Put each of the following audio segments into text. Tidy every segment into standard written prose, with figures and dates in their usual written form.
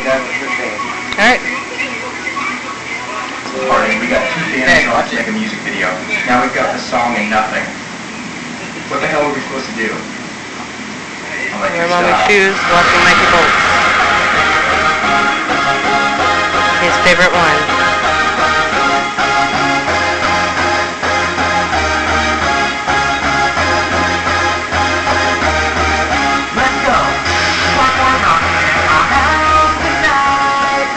guys are the same. Alright. Party, we got 2 fans who want to make a music video. Now we've got the song and nothing. What the hell are we supposed to do? I'll let you Wear mommy's stop. shoes, watching Mikey bolt. His favorite one. Let's go. One more rock in our house tonight.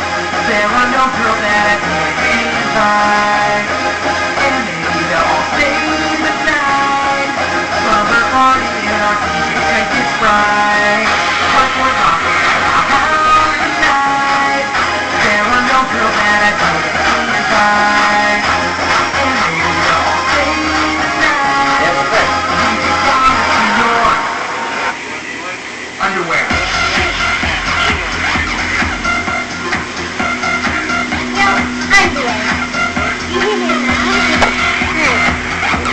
There are no girls that I can't invite. And maybe they'll all stay the night. Slumber party in our DJ tank is bright. One more rock in our house tonight. There are no girls that I can't invite. And maybe they'll all stay the night. Yeah, what's that? We just wanna see your underwear.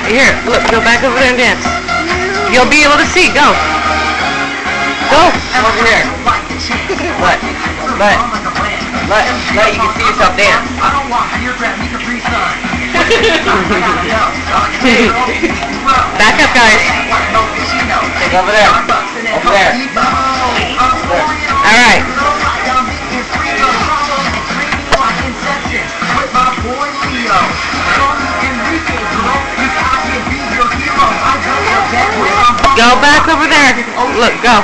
Here, look, go back over there and dance. You'll be able to see. Go. Go. Come over here. Let you can see yourself dance. I don't want your grab, you can free son. Back up, guys. Take over there. Over there. Alright. Go back over there. Look, go.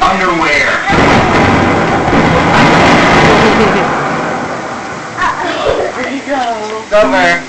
Underwear. Go over.